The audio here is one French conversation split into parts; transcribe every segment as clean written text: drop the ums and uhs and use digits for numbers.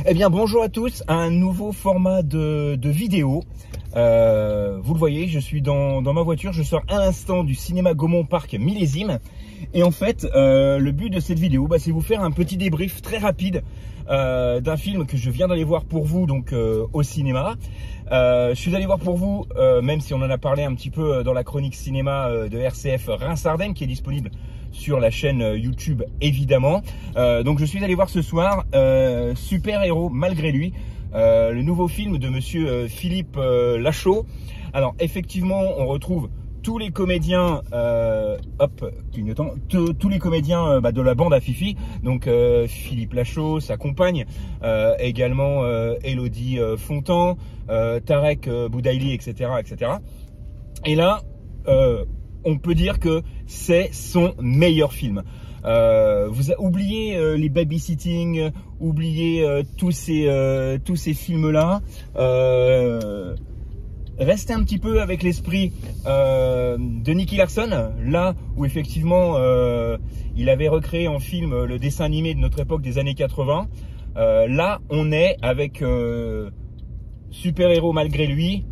Eh bien bonjour à tous, un nouveau format de vidéo. Vous le voyez, je suis dans ma voiture, je sors à l'instant du cinéma Gaumont Parc Millésime. Et en fait, le but de cette vidéo, c'est vous faire un petit débrief très rapide d'un film que je viens d'aller voir pour vous donc au cinéma. Je suis allé voir pour vous, même si on en a parlé un petit peu dans la chronique cinéma de RCF Reims-Ardennes qui est disponible sur la chaîne YouTube évidemment. Donc je suis allé voir ce soir Super Héros Malgré Lui, le nouveau film de monsieur Philippe Lachaud. Alors effectivement on retrouve tous les comédiens tous les comédiens de la bande à Fifi, donc Philippe Lachaud, sa compagne, également Elodie Fontan, Tarek Boudaili, etc. Et là on peut dire que c'est son meilleur film. Vous oubliez les babysitting, oubliez tous ces films là, restez un petit peu avec l'esprit de Nicky Larson, là où effectivement il avait recréé en film le dessin animé de notre époque des années 80. Là on est avec Super Héros Malgré Lui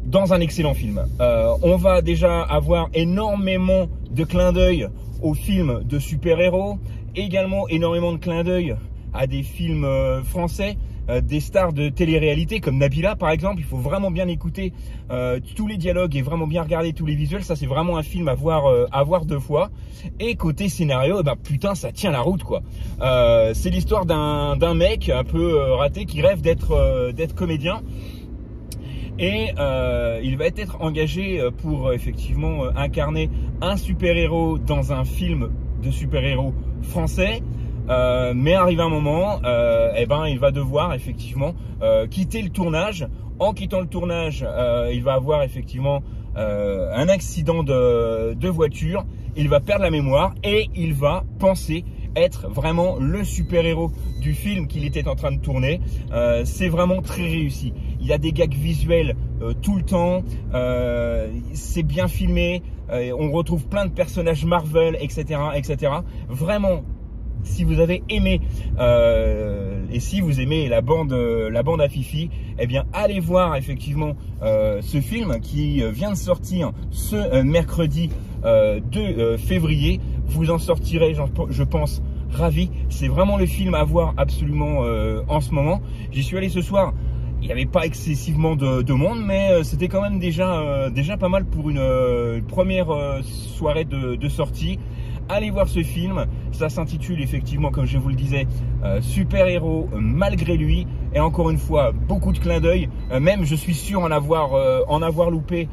dans un excellent film. On va déjà avoir énormément de clins d'œil aux films de super-héros, également énormément de clins d'œil à des films français, des stars de télé-réalité comme Nabila par exemple. Il faut vraiment bien écouter tous les dialogues et vraiment bien regarder tous les visuels. Ça c'est vraiment un film à voir deux fois. Et côté scénario, putain ça tient la route quoi. C'est l'histoire d'un mec un peu raté qui rêve d'être comédien. Et il va être engagé pour effectivement incarner un super-héros dans un film de super-héros français. Mais arrivé un moment, il va devoir effectivement quitter le tournage. En quittant le tournage, il va avoir effectivement un accident de voiture. Il va perdre la mémoire et il va penser être vraiment le super-héros du film qu'il était en train de tourner. C'est vraiment très réussi. Il y a des gags visuels tout le temps, c'est bien filmé, on retrouve plein de personnages Marvel, etc. Vraiment, si vous avez aimé et si vous aimez la bande à Fifi, eh bien allez voir effectivement ce film qui vient de sortir ce mercredi 2 février. Vous en sortirez, je pense, ravi. C'est vraiment le film à voir absolument en ce moment. J'y suis allé ce soir. Il n'y avait pas excessivement de monde, mais c'était quand même déjà pas mal pour une première soirée de sortie. Allez voir ce film, ça s'intitule effectivement, comme je vous le disais, Super Héros Malgré Lui. Et encore une fois, beaucoup de clins d'œil, même je suis sûr en avoir loupé,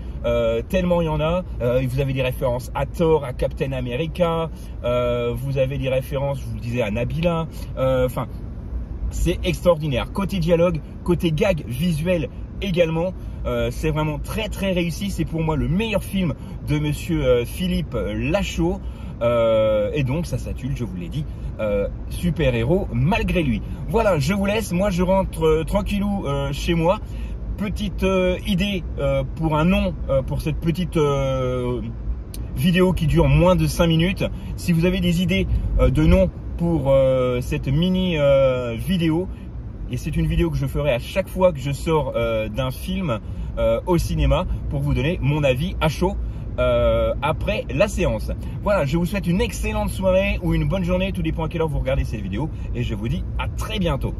tellement il y en a. Vous avez des références à Thor, à Captain America, vous avez des références, je vous le disais, à Nabila, enfin... C'est extraordinaire. Côté dialogue, côté gag visuel également, c'est vraiment très réussi. C'est pour moi le meilleur film de monsieur Philippe Lachaud. Et donc ça s'intitule, je vous l'ai dit, Super Héros Malgré Lui. Voilà, je vous laisse. Moi je rentre tranquillou chez moi. Petite idée pour un nom pour cette petite vidéo qui dure moins de 5 minutes. Si vous avez des idées de noms pour cette mini vidéo, et c'est une vidéo que je ferai à chaque fois que je sors d'un film au cinéma pour vous donner mon avis à chaud après la séance. Voilà, je vous souhaite une excellente soirée ou une bonne journée, tout dépend à quelle heure vous regardez cette vidéo, et je vous dis à très bientôt.